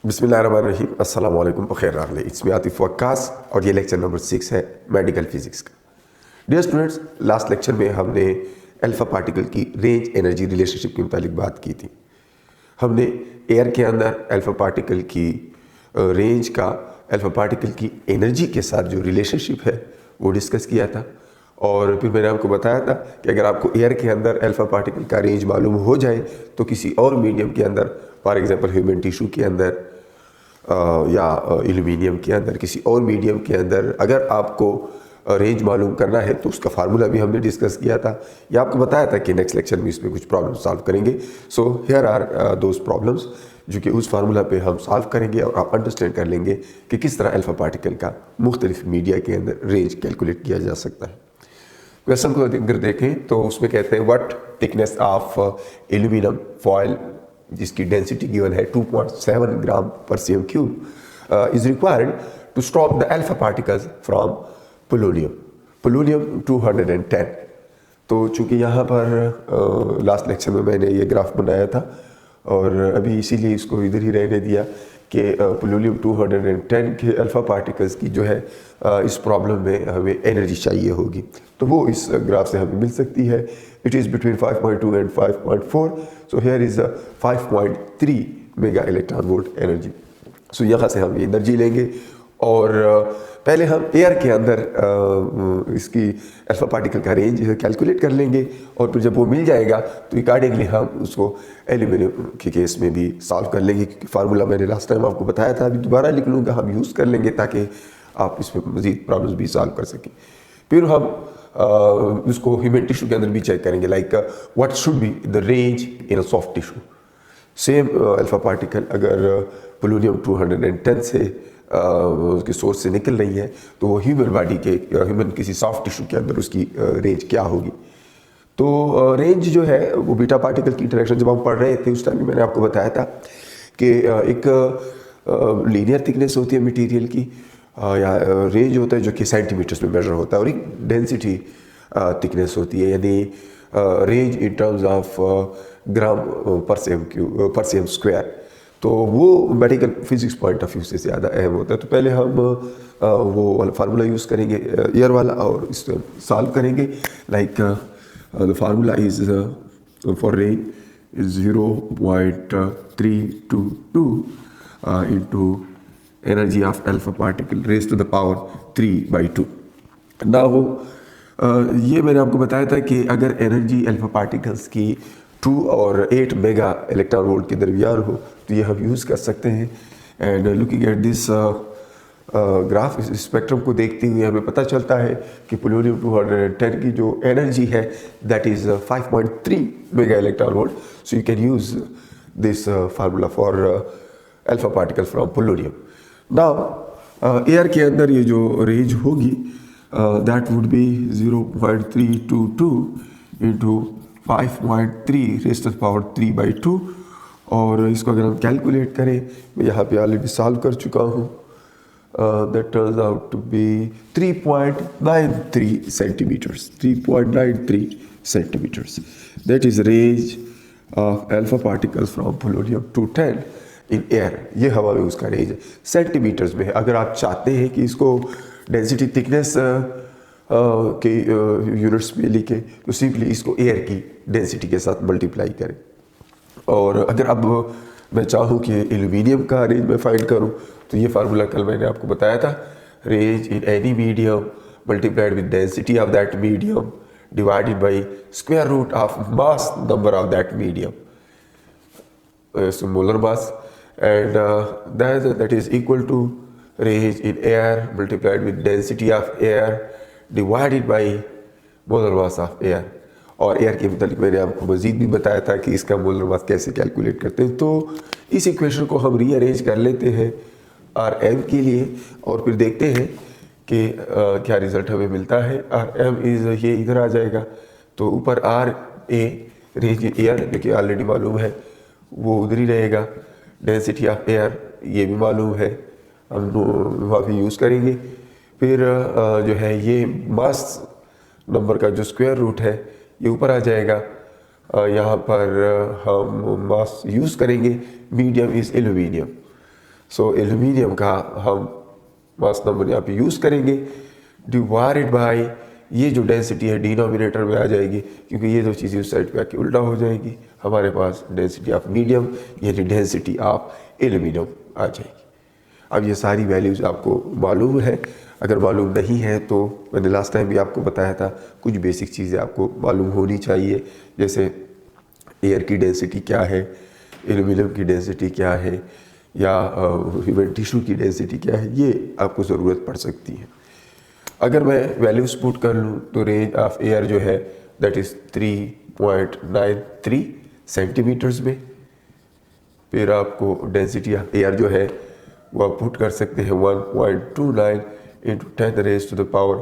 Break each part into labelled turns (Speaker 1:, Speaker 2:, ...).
Speaker 1: बिस्मिल्लाहिर्रहमानिर्रहीम, अस्सलाम वालेकुम, बखैर रही। इट्स मी आतिफ वक्कास और ये लेक्चर नंबर 6 है मेडिकल फिजिक्स का। डियर स्टूडेंट्स, लास्ट लेक्चर में हमने अल्फा पार्टिकल की रेंज एनर्जी रिलेशनशिप के मुतालिक बात की थी। हमने एयर के अंदर अल्फा पार्टिकल की रेंज का अल्फा पार्टिकल की एनर्जी के साथ जो रिलेशनशिप है वो डिस्कस किया था। और फिर मैंने आपको बताया था कि अगर आपको एयर के अंदर अल्फा पार्टिकल का रेंज मालूम हो जाए तो किसी और मीडियम के अंदर, फॉर एग्जांपल ह्यूमन टिश्यू के अंदर या एल्यूमिनियम के अंदर, किसी और मीडियम के अंदर अगर आपको रेंज मालूम करना है तो उसका फार्मूला भी हमने डिस्कस किया था। या आपको बताया था कि नेक्स्ट लेक्चर में इसमें कुछ प्रॉब्लम सॉल्व करेंगे। So here are those problems जो कि उस फार्मूला पे हम सॉल्व करेंगे और आप अंडरस्टैंड कर लेंगे कि किस तरह अल्फा पार्टिकल का मुख्तलिफ मीडिया के अंदर रेंज कैलकुलेट किया जा सकता है। क्वेश्चन को अगर देखें तो उसमें कहते हैं what thickness of aluminium foil जिसकी डेंसिटी गिवन है 2.7 gram per cm cube is required to stop the alpha particles from polonium 210। तो चूंकि यहाँ पर लास्ट लेक्चर में मैंने ये ग्राफ बनाया था और अभी इसीलिए इसको इधर ही रहने दिया कि पोलोनियम 210 के अल्फा पार्टिकल्स की जो है इस प्रॉब्लम में हमें एनर्जी चाहिए होगी, तो वो इस ग्राफ से हमें मिल सकती है। It is between 5.2 and 5.4, so here is 5.3 mega electron volt energy. So यहाँ से हम एनर्जी लेंगे और पहले हम एयर के अंदर इसकी अल्फा पार्टिकल का रेंज कैलकुलेट कर लेंगे और फिर जब वो मिल जाएगा तो अकॉर्डिंगली हम उसको एल्यूमिनियम के केस में भी सॉल्व कर लेंगे, क्योंकि फार्मूला मैंने लास्ट टाइम आपको बताया था, अभी दोबारा लिख लूँगा, हम यूज़ कर लेंगे ताकि आप इसमें मज़ीद प्रॉब्लम्स भी सॉल्व कर सकें। फिर हम उसको ह्यूमन टिश्यू के अंदर भी चेक करेंगे, like what should be the range in a soft tissue. Same alpha particle अगर पोलोनियम 210 से उसकी सोर्स से निकल रही है तो वो ह्यूमन बॉडी के ह्यूमन किसी सॉफ्ट टिश्यू के अंदर उसकी रेंज क्या होगी। तो रेंज जो है वो बीटा पार्टिकल की इंटरेक्शन जब हम पढ़ रहे थे उस टाइम भी मैंने आपको बताया था कि एक लीनियर थिकनेस होती है मटेरियल की या रेंज होता है जो कि सेंटीमीटर्स में मेजर होता है, और एक डेंसिटी थिकनेस होती है, यानी range in terms of gram per cm square. तो वो medical physics point of view से ज़्यादा अहम होता है। तो पहले हम वो वाला फार्मूला यूज़ करेंगे एयर वाला और इसको सॉल्व करेंगे। Like the formula is for range is 0.322 into energy of alpha particle raise to the power 3/2। ना वो ये मैंने आपको बताया था कि अगर एनर्जी अल्फा पार्टिकल्स की 2 और 8 मेगा इलेक्ट्रॉन वोल्ट के दरमियान हो तो ये हम यूज़ कर सकते हैं। And looking at this graph, इस स्पेक्ट्रम को देखते हुए हमें पता चलता है कि पोलोनियम 210 की जो एनर्जी है that is 5.3 mega electron volt. So you can use this formula for alpha particle from polonium. Now air के अंदर ये जो रेंज होगी that would be 0.322 into 5.3 raise to the power 3/2। और इसको अगर हम कैलकुलेट करें, मैं यहाँ पे ऑलरेडी सॉल्व कर चुका हूँ, that turns out to be 3.93 centimetres. 3.93 centimetres that is range of alpha particles from polonium 210 in air. ये हवा में उसका रेंज है, सेंटीमीटर्स में है। अगर आप चाहते हैं कि इसको डेंसिटी थिकनेस के यूनिट्स में लिखे तो सिंपली इसको एयर की डेंसिटी के साथ मल्टीप्लाई करें। और अगर अब मैं चाहूँ कि एल्यूमिनियम का रेंज मैं फाइंड करूँ तो ये फार्मूला कल मैंने आपको बताया था, range in any medium multiplied with density of that medium divided by square root of mass number of that medium, molar mass, and that is equal to range in air multiplied with density of air divided by molar mass of air। और air के मुतालिक मैंने आपको मज़ीद भी बताया था कि इसका मोलर मास कैसे कैलकुलेट करते हैं। तो इस इक्वेशन को हम रीअरेंज कर लेते हैं Rm के लिए और फिर देखते हैं कि क्या रिज़ल्ट हमें मिलता है। Rm इज़ ये इधर आ जाएगा, तो ऊपर Ra रेंज एयर जो कि ऑलरेडी मालूम है वो उधर ही रहेगा, डेंसिटी ऑफ एयर ये भी मालूम है, हम वहाँ भी यूज़ करेंगे। फिर जो है ये मास नंबर का जो स्क्वायर रूट है ये ऊपर आ जाएगा, यहाँ पर हम मास यूज़ करेंगे, medium is aluminium. So aluminium का हम मास नंबर यहाँ पे यूज़ करेंगे डिवाइडेड बाय ये जो डेंसिटी है डिनोमिनेटर में आ जाएगी, क्योंकि ये दो चीज़ें उस साइड पे आके उल्टा हो जाएगी, हमारे पास डेंसिटी ऑफ मीडियम यानी डेंसिटी ऑफ एल्यूमिनियम आ जाएगी। अब ये सारी वैल्यूज़ आपको मालूम है, अगर मालूम नहीं है तो मैंने लास्ट टाइम भी आपको बताया था कुछ बेसिक चीज़ें आपको मालूम होनी चाहिए, जैसे एयर की डेंसिटी क्या है, एल्यूमिनियम की डेंसिटी क्या है, या ह्यूमन टिश्यू की डेंसिटी क्या है, ये आपको ज़रूरत पड़ सकती है। अगर मैं वैल्यूज पुट कर लूँ तो रेंज ऑफ एयर जो है दैट इज़ 3.93 सेंटीमीटर्स में, फिर आपको डेंसिटी ऑफ एयर जो है वो आप पुट कर सकते हैं 1.29 into 10 raise to the power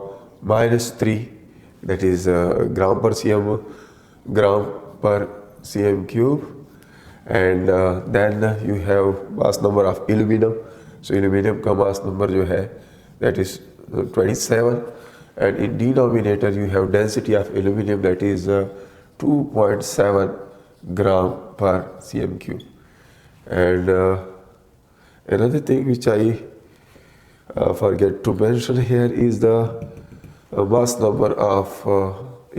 Speaker 1: -3 that is gram per cm cube, and then you have mass number of aluminium. So aluminium का मास नंबर जो है that is 27, and in denominator you have density of aluminum that is 2.7 gram per cm cube. And another thing which I forget to mention here is the mass number of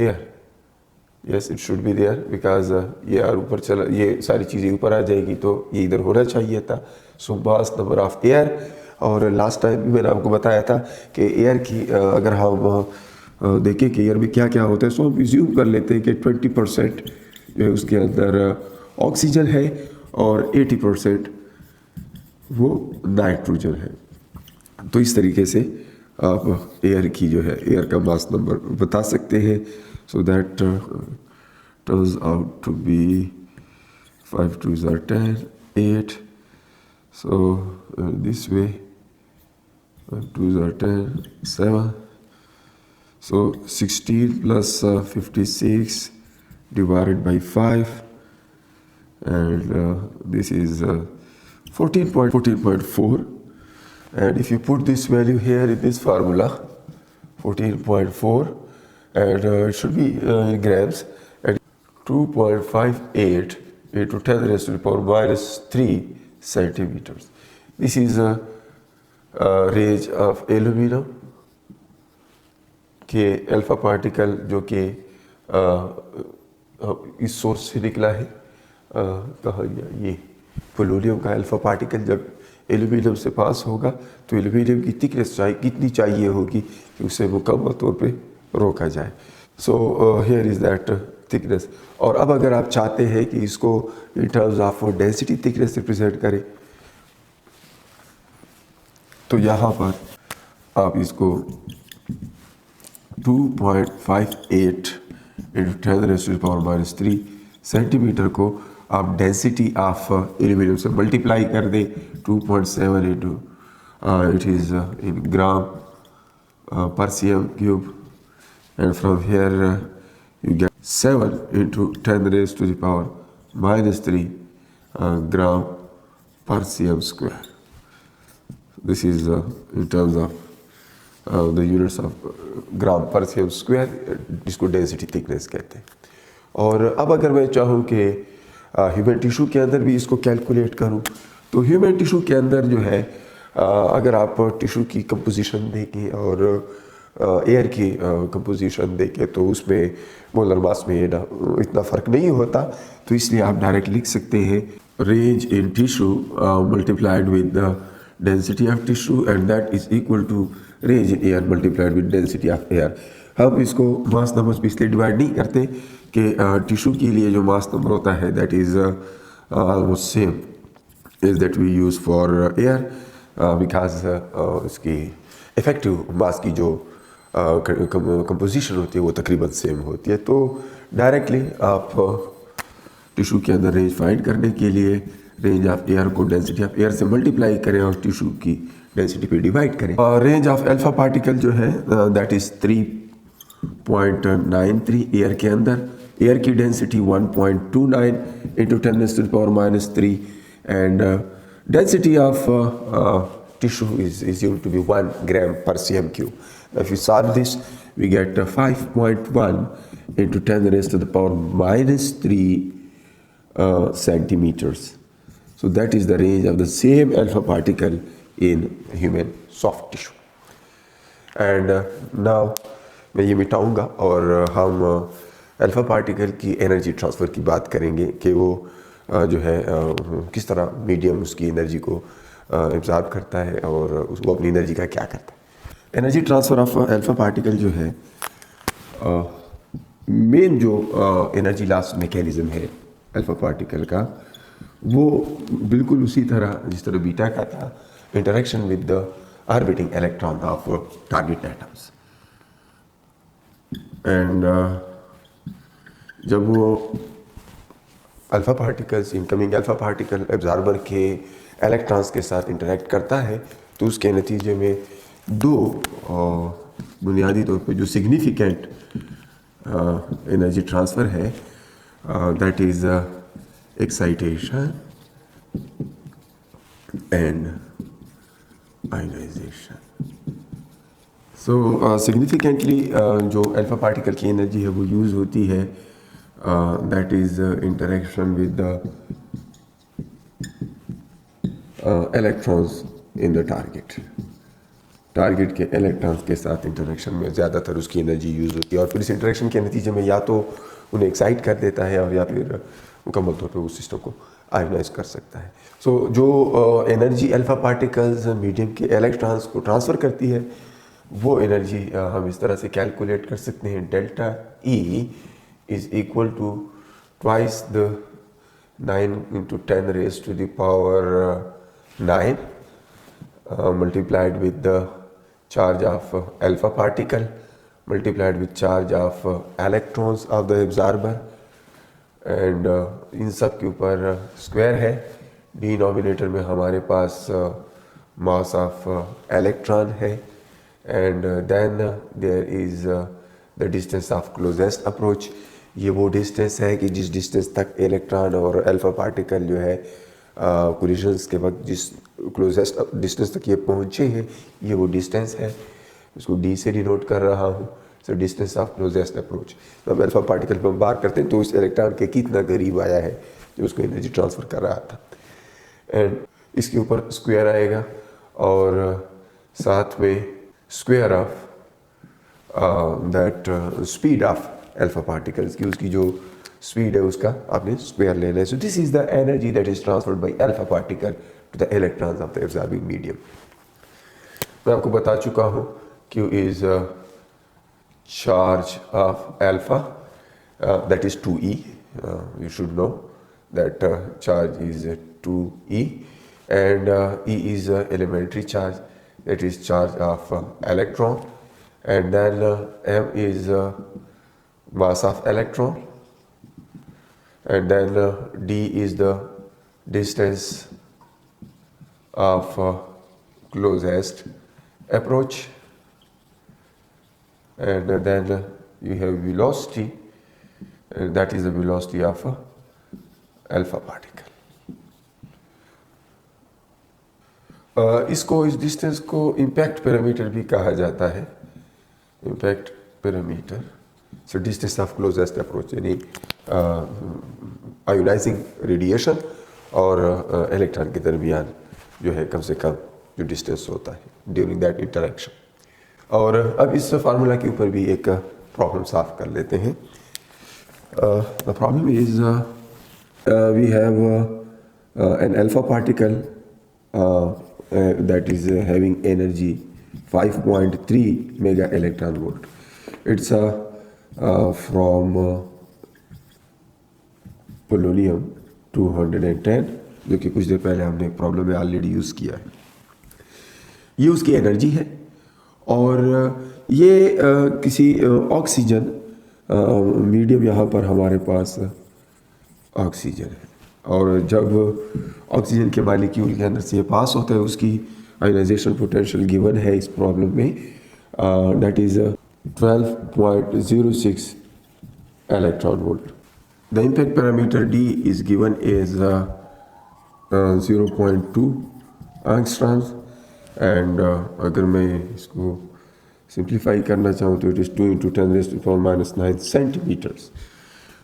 Speaker 1: air. Yes, it should be there because ये और ऊपर चला, ये सारी चीज़ें ऊपर आ जाएगी तो ये इधर होना चाहिए था। सो मास नंबर ऑफ एयर, और लास्ट टाइम भी मैंने आपको बताया था कि एयर की अगर हम देखें कि एयर में क्या क्या होता है, सो हम इज्यूम कर लेते हैं कि 20% जो है उसके अंदर ऑक्सीजन है और 80% वो नाइट्रोजन है। तो इस तरीके से आप एयर की जो है एयर का मास नंबर बता सकते हैं। So that turns out to be 5 2s are 10, 8. So this way 5 2s are 10, 7. So 16 plus 56 divided by 5, and this is 14.4. And if you put this value here in this formula 14.4, and it should be in grams, and 2.58 into 10 raised to the power -3 centimeters. This is a range of aluminum के alpha particle जो कि इस source से निकला है, कहाँ गया ये पोलोनियम का अल्फा पार्टिकल जब एल्यूमिनियम से पास होगा तो एल्यूमिनियम की थिकनेस कितनी चाहिए होगी कि उसे मुकम्मल तौर पे रोका जाए। So here is that thickness. और अब अगर आप चाहते हैं कि इसको in terms of density thickness represent करें तो यहाँ पर आप इसको 2.58 into 10 raised to the power -3 centimetre को आप डेंसिटी ऑफ एल्यूमिनियम से मल्टीप्लाई कर दें 2.7 into it is in gram per cm cube, and from here you get 7 into 10 raised to the power -3 gram per cm square. This is in terms of the units of gram per cm square, जिसको density thickness कहते हैं। और अब अगर मैं चाहूँ कि human tissue के अंदर भी इसको कैलकुलेट करूँ तो ह्यूमन टिश्यू के अंदर जो है अगर आप टिश्यू की कंपोजिशन देखें और एयर की कंपोजिशन देखें तो उसमें मोलर मास में इतना फ़र्क नहीं होता, तो इसलिए आप डायरेक्ट लिख सकते हैं range in tissue multiplied with the density of tissue and that is equal to range in air multiplied with density of air. हम इसको मास नंबर्स पे इसलिए डिवाइड नहीं करते कि टिश्यू के लिए जो मास नंबर होता है that is almost same is that we use for air because इसकी इफेक्टिव मास की जो कंपोजिशन होती है वो तकरीबन सेम होती है। तो डायरेक्टली आप टिश्यू के अंदर रेंज फाइंड करने के लिए रेंज ऑफ एयर को डेंसिटी ऑफ एयर से मल्टीप्लाई करें और टिश्यू की डेंसिटी पे डिवाइड करें। रेंज ऑफ अल्फा पार्टिकल जो है दैट इज़ 3.93 एयर के अंदर, एयर की density 1.29 into 10 raised to the power -3 and density of tissue is assumed to be 1 gram per cm cube. Now if you solve this, we get 5.1 into 10 raised to the power -3 centimeters. So that is the range of the same alpha particle in human soft tissue. And now मैं ये मिटाऊंगा और हम alpha particle की energy transfer की बात करेंगे कि वो जो है किस तरह मीडियम उसकी एनर्जी को एब्जॉर्ब करता है और वो अपनी एनर्जी का क्या करता है। Energy transfer of alpha particle जो है मेन जो एनर्जी लॉस मैकेनिज़्म है अल्फ़ा पार्टिकल का, वो बिल्कुल उसी तरह जिस तरह बीटा का था, interaction with the orbiting electron of target atoms. And जब वो alpha particles incoming alpha particle absorber के इलेक्ट्रॉन्स के साथ इंटरेक्ट करता है तो उसके नतीजे में दो बुनियादी तौर पे जो सिग्निफिकेंट एनर्जी ट्रांसफ़र है, that is excitation and ionisation. So significantly जो अल्फ़ा पार्टिकल की एनर्जी है वो यूज़ होती है, that is interaction with the electrons in the target के इलेक्ट्रॉन्स के साथ इंटरेक्शन में ज़्यादातर उसकी एनर्जी यूज़ होती है और फिर इस इंटरेक्शन के नतीजे में या तो उन्हें एक्साइट कर देता है और या फिर मुकम्मल तौर पे उस सिस्टम को आयोनाइज कर सकता है। सो जो एनर्जी अल्फ़ा पार्टिकल्स मीडियम के इलेक्ट्रॉन्स को ट्रांसफ़र करती है वो एनर्जी हम इस तरह से कैलकुलेट कर सकते हैं, delta E is equal to twice the 9 × 10 raised to the power 9 multiplied with the charge of alpha particle multiplied with charge of electrons of the absorber and इन सब के ऊपर स्क्वायर है। डिनोमिनेटर में हमारे पास मास ऑफ इलेक्ट्रॉन है and then there is the distance of closest approach. ये वो डिस्टेंस है कि जिस डिस्टेंस तक इलेक्ट्रॉन और अल्फ़ा पार्टिकल जो है कोलिजन्स के वक्त जिस क्लोजेस्ट डिस्टेंस तक ये पहुँचे हैं, ये वो डिस्टेंस है। इसको डी से डिनोट कर रहा हूँ, so distance of closest approach. जब अल्फ़ा पार्टिकल पर बात करते हैं तो उस इलेक्ट्रॉन के कितना करीब आया है जो उसको एनर्जी ट्रांसफ़र कर रहा था। एंड इसके ऊपर स्क्वायर आएगा और साथ में square of that speed of alpha particles की उसकी जो स्पीड है उसका आपने स्क्वायर लेना है। So this is the energy that is transferred by alpha particle to the electrons of the absorbing medium. मैं आपको बता चुका हूँ Q is charge of alpha, that is 2e. You should know that charge is 2e, and E is elementary charge, that is charge of electron, and then M is mass of electron, and then D is the distance of closest approach, and then you have velocity, and that is the velocity of alpha particle. इसको इस distance को impact parameter भी कहा जाता है, impact parameter. So distance of closest approach यानी ionizing radiation और electron के दरमियान जो है कम से कम जो डिस्टेंस होता है ड्यूरिंग दैट इंटरेक्शन। और अब इस फार्मूला के ऊपर भी एक प्रॉब्लम सॉल्व कर लेते हैं। The problem is we have an alpha particle that is having energy 5.3 mega electron volt. It's from polonium 210 जो कि कुछ देर पहले हमने प्रॉब्लम में ऑलरेडी यूज़ किया है। ये उसकी एनर्जी है और ये किसी ऑक्सीजन मीडियम यहाँ पर हमारे पास ऑक्सीजन है और जब ऑक्सीजन के मालिक्यूल के अंदर से ये पास होता है उसकी आयोनाइजेशन पोटेंशियल गिवन है इस प्रॉब्लम में, that is 12.06 electron volt. The impact parameter D is given as 0.2 angstroms and अगर मैं इसको सिंप्लीफाई करना चाहूँ तो it is 2 × 10⁻⁹ centimetres.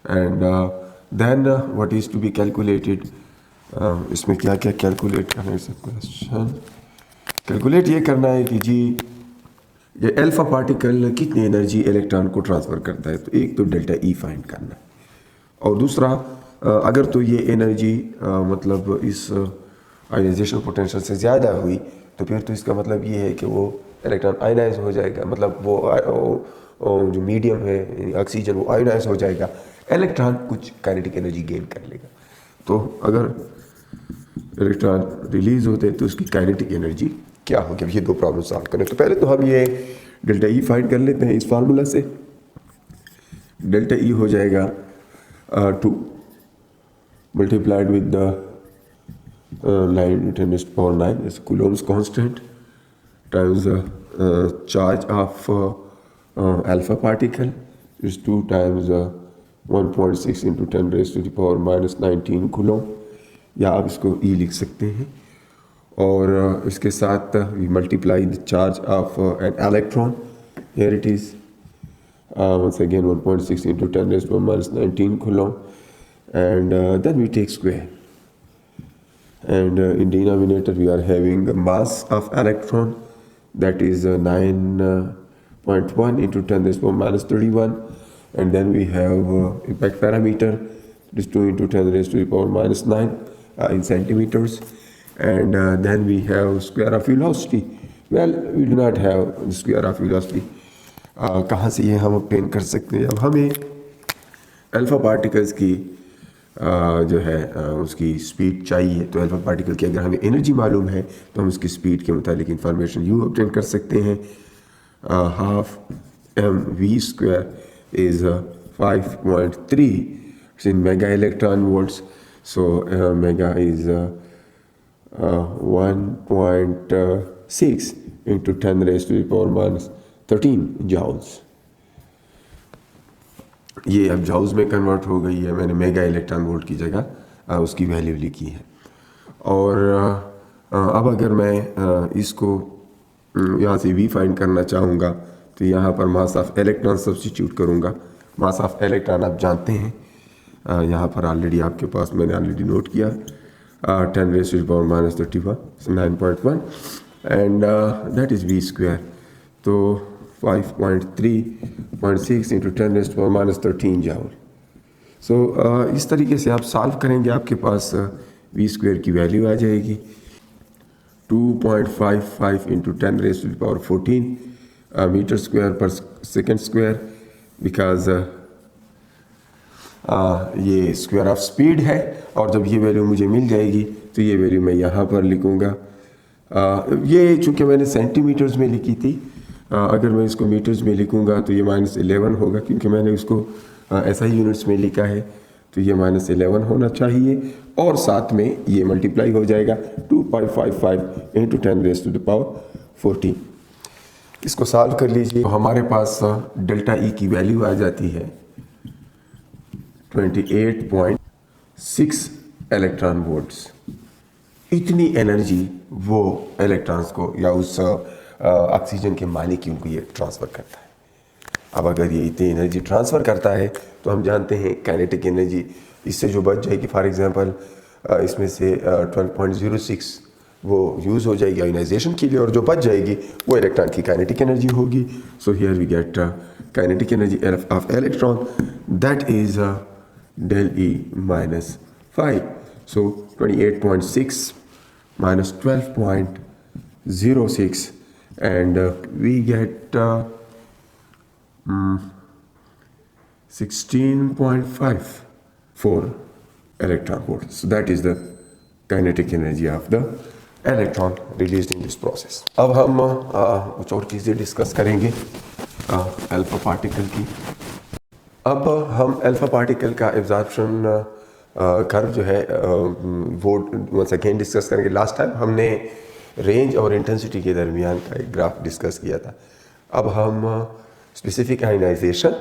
Speaker 1: And then what is to be calculated इसमें क्या क्या कैलकुलेट करना है क्वेश्चन। कैलकुलेट ये करना है कि जी ये अल्फा पार्टिकल कितनी एनर्जी इलेक्ट्रॉन को ट्रांसफ़र करता है। तो एक तो डेल्टा ई फाइंड करना है, और दूसरा अगर तो ये एनर्जी मतलब इस आयनाइजेशन पोटेंशियल से ज़्यादा हुई तो फिर तो इसका मतलब ये है कि वो इलेक्ट्रॉन आयनाइज हो जाएगा, मतलब वो जो मीडियम है ऑक्सीजन वो आयनाइज हो जाएगा, इलेक्ट्रॉन कुछ काइनेटिक एनर्जी गेन कर लेगा। तो अगर इलेक्ट्रॉन रिलीज होते हैं तो उसकी काइनेटिक एनर्जी क्या होगी। अब ये दो प्रॉब्लम सॉल्व करें तो पहले तो हम ये डेल्टा ई फाइंड कर लेते हैं इस फार्मूला से। डेल्टा ई हो जाएगा 2 multiplied with the 9 × 10⁹ is Coulomb's constant times charge of alpha particle is 2 times 1.6 × 10⁻⁻19 Coulomb, या आप इसको E लिख सकते हैं। और इसके साथ we multiply the charge of an electron, here it is once again 1.6 × 10⁻⁻19 Coulomb, and then we take square, and in denominator we are having the mass of electron, that is 9.1 × 10⁻31, and then we have impact parameter, it is 2 × 10⁻9 in centimeters, and then we have square of velocity. Well, we do not have the square of velocity. कहाँ से ये हम obtain कर सकते हैं। अब हमें alpha particles की जो है उसकी स्पीड चाहिए, तो अल्फा पार्टिकल की अगर हमें एनर्जी मालूम है तो हम उसकी स्पीड के मुतालिक इंफॉर्मेशन यूँ ऑब्टेन कर सकते हैं। Half mv² is 5.3 in mega electron volts, so mega is 1.6 into 10⁻⁻13 joules। ये अब जाउस में कन्वर्ट हो गई है, मैंने मेगा इलेक्ट्रॉन वोल्ट की जगह उसकी वैल्यू लिखी है। और अब अगर मैं इसको यहाँ से वी फाइंड करना चाहूँगा तो यहाँ पर मास ऑफ इलेक्ट्रॉन सब्स्टिट्यूट करूँगा। मास ऑफ इलेक्ट्रॉन आप जानते हैं, यहाँ पर ऑलरेडी आपके पास मैंने ऑलरेडी नोट किया 10⁻⁻31 9.1 एंड दैट इज़ v²। तो 5.3.6 × 10⁻⁻13 जूल। सो इस तरीके से आप सॉल्व करेंगे, आपके पास v² की वैल्यू आ जाएगी 2.55 × 10⁻14 मीटर स्क्वायर पर सेकेंड स्क्वायर, बिकॉज ये स्क्वायर ऑफ स्पीड है। और जब ये वैल्यू मुझे मिल जाएगी तो ये वैल्यू मैं यहाँ पर लिखूँगा। ये चूँकि मैंने सेंटीमीटर्स में लिखी थी, अगर मैं इसको मीटर्स में लिखूँगा तो ये -11 होगा, क्योंकि मैंने इसको ऐसा ही यूनिट्स में लिखा है, तो ये -11 होना चाहिए। और साथ में ये मल्टीप्लाई हो जाएगा 2.55 × 10⁻14। इसको सॉल्व कर लीजिए तो हमारे पास डेल्टा ई की वैल्यू आ जाती है 28.6 इलेक्ट्रॉन वोल्ट्स। इतनी एनर्जी वो इलेक्ट्रॉन्स को या उस ऑक्सीजन के मालिक्यूल को ये ट्रांसफ़र करता है। अब अगर ये इतनी एनर्जी ट्रांसफ़र करता है तो हम जानते हैं काइनेटिक एनर्जी इससे जो बच जाएगी, फॉर एग्जांपल इसमें से 12.06 वो यूज़ हो जाएगी आयोनाइजेशन के लिए, और जो बच जाएगी वो इलेक्ट्रॉन की काइनेटिक एनर्जी होगी। So here we get kinetic energy of electron, that is del E -5. So 28.6 minus 12.06 and we get 16.54 electron volts. So that is the kinetic energy of the electron released in this process. अब हम कुछ और चीज़ें discuss करेंगे alpha particle की। अब हम alpha particle का एब्जॉर्प्शन कर्व जो है वो वंस अगेन डिस्कस करेंगे। लास्ट टाइम हमने रेंज और इंटेंसिटी के दरमियान का एक ग्राफ डिस्कस किया था। अब हम स्पेसिफिक आयनाइजेशन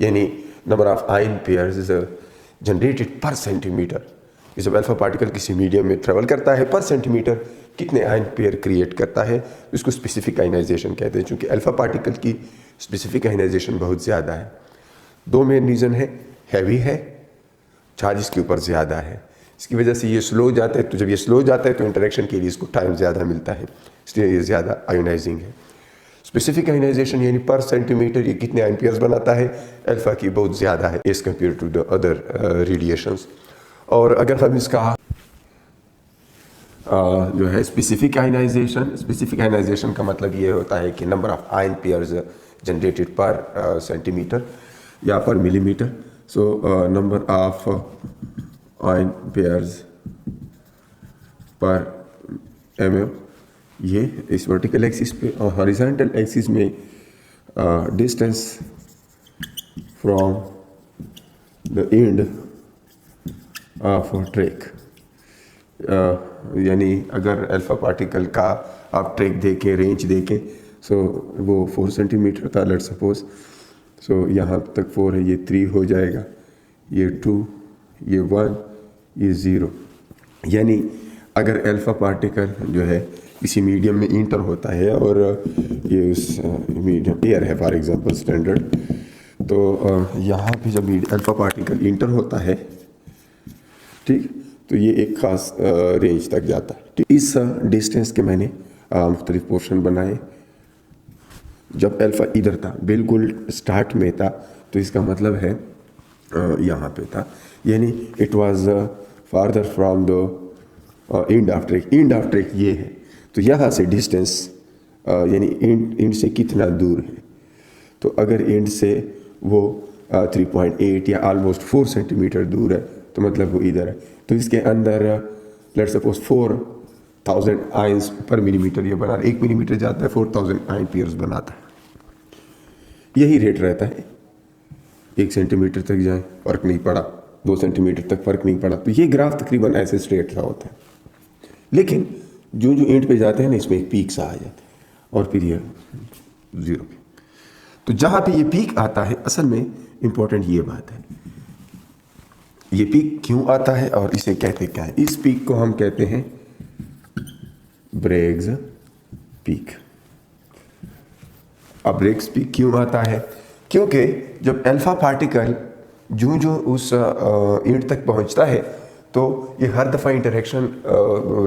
Speaker 1: यानी number of ion pairs generated पर सेंटीमीटर, जब अल्फा पार्टिकल किसी मीडियम में ट्रेवल करता है पर सेंटीमीटर कितने आयन पेयर क्रिएट करता है, इसको स्पेसिफिक आयनाइजेशन कहते हैं। चूँकि अल्फा पार्टिकल की स्पेसिफिक आयनाइजेशन बहुत ज़्यादा है। दो मेन रीज़न है, हैवी है, चार्ज इसके ऊपर ज़्यादा है। इसकी वजह से ये स्लो जाता है। तो जब ये स्लो जाता है तो इंटरेक्शन के लिए इसको टाइम ज़्यादा मिलता है, इसलिए ये ज़्यादा आयोनाइजिंग है। स्पेसिफिक आयोनाइजेशन यानी पर सेंटीमीटर ये कितने एम्पियर्स बनाता है, अल्फ़ा की बहुत ज़्यादा है as compare to the other radiations. और अगर हम इसका जो है स्पेसिफिक आयनाइजेशन का मतलब ये होता है कि number of ion pairs generated पर सेंटीमीटर या पर millimetre. So number of ion pairs पर mm, ये इस वर्टिकल एक्सिस पे और हॉरिजॉन्टल एक्सिस में distance from the end of track, यानी अगर अल्फ़ा पार्टिकल का आप ट्रैक देखें, रेंज देखें, सो वो 4 सेंटीमीटर था लेट्स सपोज। सो यहाँ तक 4 है, ये 3 हो जाएगा, ये 2, ये 1, ये 0। यानी अगर अल्फ़ा पार्टिकल जो है किसी मीडियम में इंटर होता है और ये उस मीडियम एयर है फॉर एग्जांपल स्टैंडर्ड, तो यहाँ पे जब अल्फ़ा पार्टिकल इंटर होता है, ठीक, तो ये एक ख़ास रेंज तक जाता है। तो इस डिस्टेंस के मैंने मुख्तलिफ पोर्शन बनाए। जब अल्फ़ा इधर था, बिल्कुल स्टार्ट में था, तो इसका मतलब है यहाँ पे था, यानी it was farther from the end of track. End of track ये है, तो यहाँ से डिस्टेंस यानी एंड से कितना दूर है। तो अगर एंड से वो 3.8 या ऑलमोस्ट 4 सेंटीमीटर दूर है, तो मतलब वो इधर है। तो इसके अंदर लेट्स सपोज 4000 आयंस पर मिलीमीटर ये बना, 1 मिलीमीटर जाता है 4000 आयन पेयर्स बनाता है। यही रेट रहता है, 1 सेंटीमीटर तक जाए फ़र्क नहीं पड़ा, 2 सेंटीमीटर तक फ़र्क नहीं पड़ा। तो ये ग्राफ तकरीबन ऐसे स्ट्रेट सा होता है। लेकिन जो एंड पे जाते हैं ना, इसमें एक पीक सा आ जाता है और फिर ये 0 पे। तो जहाँ पे ये पीक आता है, असल में इम्पोर्टेंट ये बात है, ये पीक क्यों आता है और इसे कहते क्या है। इस पीक को हम कहते हैं ब्रेग्स पीक। अब ब्रेग्स पीक क्यों आता है, क्योंकि जब अल्फ़ा पार्टिकल जो उस एंड तक पहुंचता है, तो ये हर दफ़ा इंटरेक्शन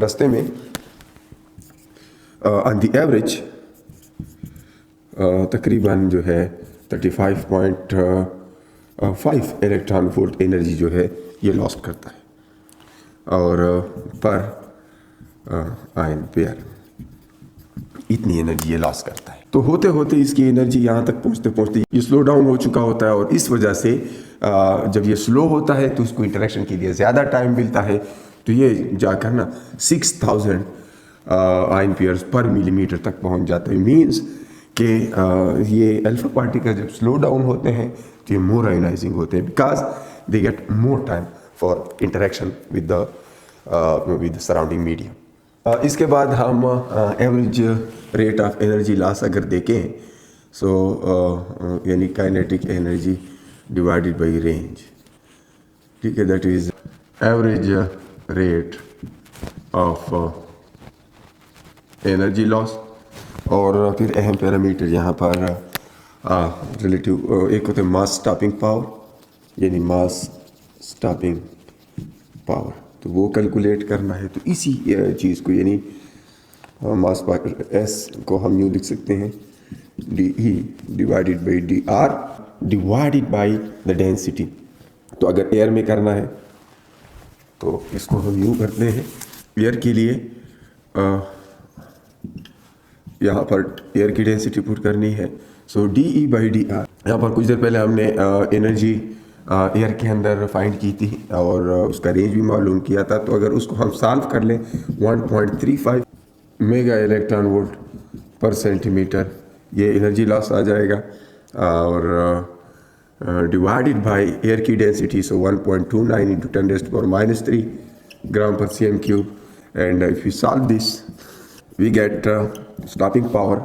Speaker 1: रास्ते में ऑन द एवरेज तकरीबन जो है 35.5 इलेक्ट्रॉन वोल्ट एनर्जी जो है ये लॉस करता है, और पर आयन पेयर इतनी एनर्जी ये लॉस करता है। तो होते होते इसकी एनर्जी यहाँ तक पहुँचते पहुँचते ये स्लो डाउन हो चुका होता है, और इस वजह से जब ये स्लो होता है तो उसको इंटरेक्शन के लिए ज़्यादा टाइम मिलता है। तो ये जाकर ना 6000 आयन पेयर्स पर मिलीमीटर तक पहुँच जाता है। मीन्स कि ये अल्फ़ा पार्टिकल जब स्लो डाउन होते हैं तो ये मोर आयोनाइजिंग होते हैं, because they get more time for interaction with the surrounding medium. इसके बाद हम average rate of energy loss अगर देखें, सो यानी kinetic energy divided by range, ठीक है, that is average rate of energy loss. और फिर अहम पैरामीटर यहाँ पर रिलेटिव एक होता है मास स्टॉपिंग पावर, यानी मास स्टॉपिंग पावर, तो वो कैलकुलेट करना है। तो इसी चीज़ को यानी मास पावर एस को हम यूँ लिख सकते हैं DE divided by DR divided by the density. तो अगर एयर में करना है तो इसको हम यूँ करते हैं, एयर के लिए यहाँ पर एयर की डेंसिटी पुट करनी है, सो DE बाई DR। यहाँ पर कुछ देर पहले हमने एनर्जी एयर के अंदर फाइंड की थी और उसका रेंज भी मालूम किया था। तो अगर उसको हम सॉल्व कर लें 1.35 मेगा इलेक्ट्रॉन वोल्ट पर सेंटीमीटर ये एनर्जी लॉस आ जाएगा, और डिवाइडेड बाय एयर की density, so 1.29 into 10⁻³ gram per cm cube. And if you solve this we get stopping power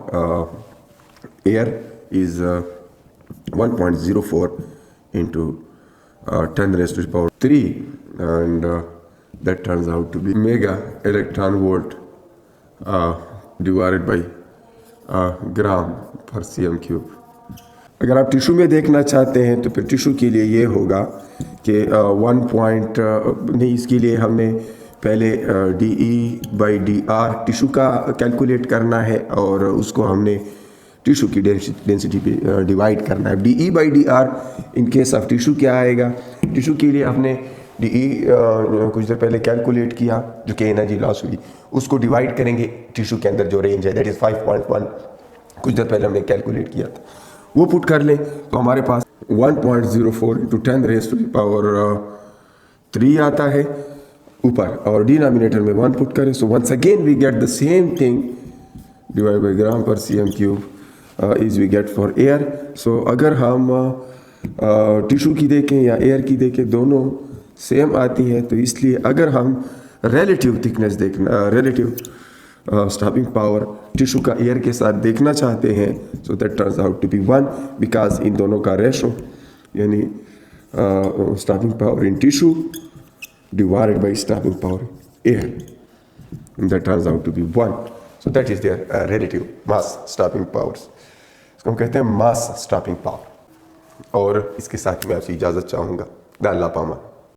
Speaker 1: air is 1.04 into 10⁻³ and that turns out to be mega electron volt divided by gram per cm cube. अगर आप tissue में देखना चाहते हैं तो फिर tissue के लिए ये होगा कि नहीं, इसके लिए हमने पहले DE/DR टिश्यू का कैलकुलेट करना है और उसको हमने टिश्यू की डेंसिटी पे डिवाइड करना है। DE/DR in case of tissue क्या आएगा, टिश्यू के लिए हमने DE कुछ देर पहले कैलकुलेट किया जो कि एनर्जी लॉस हुई, उसको डिवाइड करेंगे टिश्यू के अंदर जो रेंज है दैट इज़ 5.1, कुछ देर पहले हमने कैलकुलेट किया था, वो पुट कर लें तो हमारे पास 1.04 × 10⁻³ आता है ऊपर, और डिनोमिनेटर में 1 पुट करें, so once again we get the same thing divide by g/cm³ is we get for air. So अगर हम टिश्यू की देखें या एयर की देखें, दोनों सेम आती है, तो इसलिए अगर हम रिलेटिव थिकनेस देखना, रिलेटिव स्टॉपिंग पावर टिश्यू का एयर के साथ देखना चाहते हैं, so that turns out to be 1 because इन दोनों का रेशो यानी stopping power in tissue divided by stopping power air, that turns out to be 1। So that is their relative mass stopping powers, इसको हम कहते हैं मास स्टॉपिंग पावर। और इसके साथ मैं आपसे इजाज़त चाहूँगा। अल्लाह पामा।